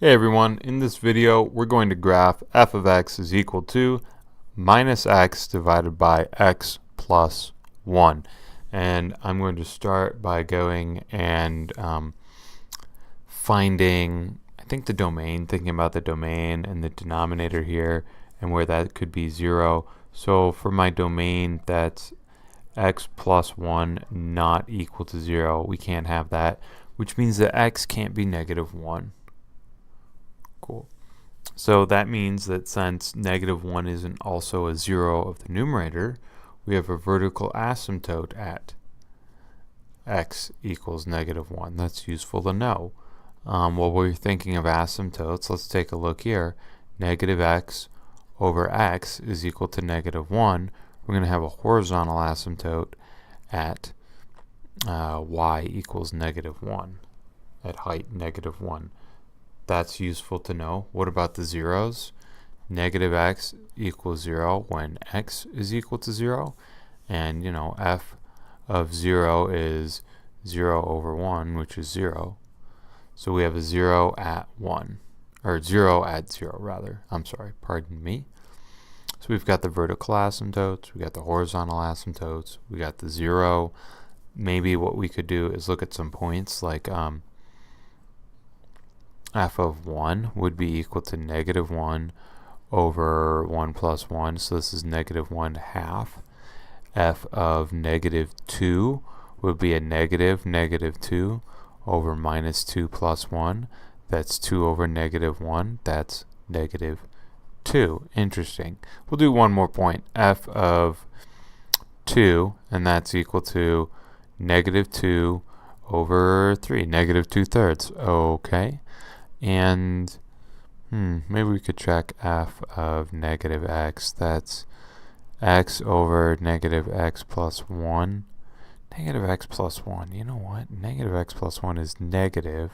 Hey everyone, in this video we're going to graph f of x is equal to minus x divided by x plus 1. And I'm going to start by going and finding, I think the domain, thinking about the domain and the denominator here and where that could be 0. So for my domain, that's x plus 1 not equal to 0. We can't have that, which means that x can't be negative 1. Cool. So that means that since negative 1 isn't also a 0 of the numerator, we have a vertical asymptote at x equals negative 1. That's useful to know. While we're thinking of asymptotes, let's take a look here. Negative x over x is equal to negative 1. We're going to have a horizontal asymptote at y equals negative 1, at height negative 1. That's useful to know. What about the zeros? Negative x equals 0 when x is equal to 0. And, f of 0 is 0 over 1, which is 0. So we have a 0 at 1. Or 0 at 0, rather. I'm sorry, pardon me. So we've got the vertical asymptotes. We've got the horizontal asymptotes. We got the 0. Maybe what we could do is look at some points like f of 1 would be equal to negative 1 over 1 plus 1, so this is negative 1 half. F of negative 2 would be a negative 2 over minus 2 plus 1. That's 2 over negative 1. That's negative 2. Interesting. We'll do one more point. F of 2, and that's equal to negative 2 over 3, negative 2/3. Okay. And maybe we could check f of negative x. That's x over negative x plus 1. Negative x plus 1. You know what? Negative x plus 1 is negative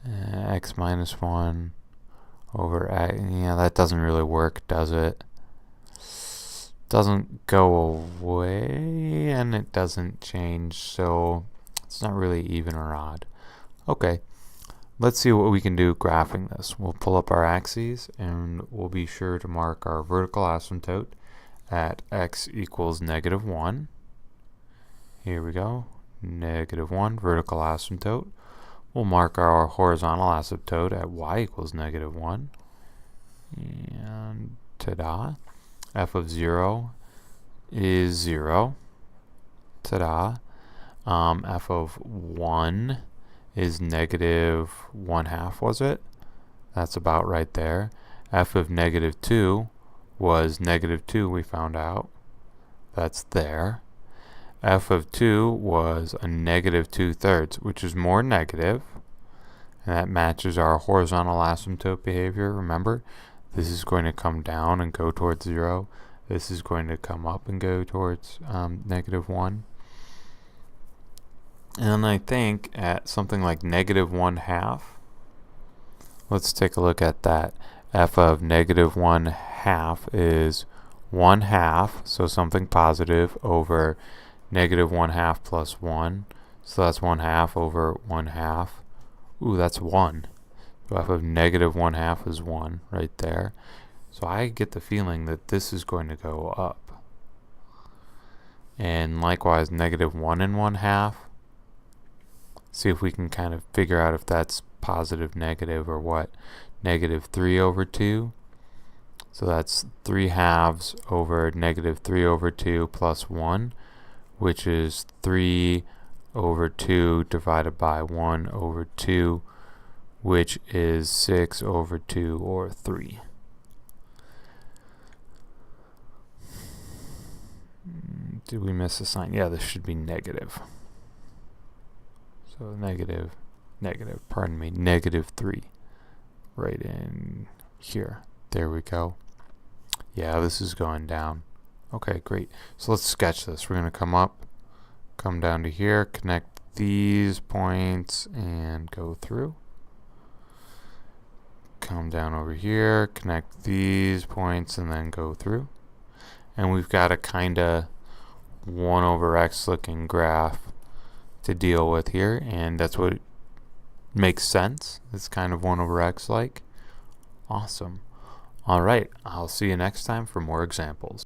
x minus 1 over x. Yeah, that doesn't really work, does it? Doesn't go away, and it doesn't change, so it's not really even or odd. Okay. Let's see what we can do graphing this. We'll pull up our axes and we'll be sure to mark our vertical asymptote at x equals negative 1. Here we go. Negative 1, vertical asymptote. We'll mark our horizontal asymptote at y equals negative 1. And ta-da. F of 0 is 0. Ta-da. F of 1 is negative 1/2, was it? That's about right there. F of negative 2 was negative 2, we found out. That's there. F of 2 was a negative 2/3, which is more negative. And that matches our horizontal asymptote behavior. Remember, this is going to come down and go towards 0. This is going to come up and go towards negative 1. And I think at something like negative 1/2, let's take a look at that. F of negative 1/2 is 1/2, so something positive, over negative 1/2 plus 1. So that's 1/2 over 1/2. Ooh, that's 1. So f of negative 1/2 is 1 right there. So I get the feeling that this is going to go up. And likewise, negative 1 and 1/2. See if we can kind of figure out if that's positive, negative, or what. Negative 3 over 2. So that's 3/2 over negative 3 over 2 plus 1, which is 3 over 2 divided by 1 over 2, which is 6 over 2, or 3. Did we miss a sign? Yeah, this should be negative. So negative, negative 3 right in here. There we go. Yeah, this is going down. Okay, great. So let's sketch this. We're going to come up, come down to here, connect these points, and go through. Come down over here, connect these points, and then go through. And we've got a kind of 1 over x looking graph to deal with here, and that's what makes sense. It's kind of 1 over x like. Awesome. All right, I'll see you next time for more examples.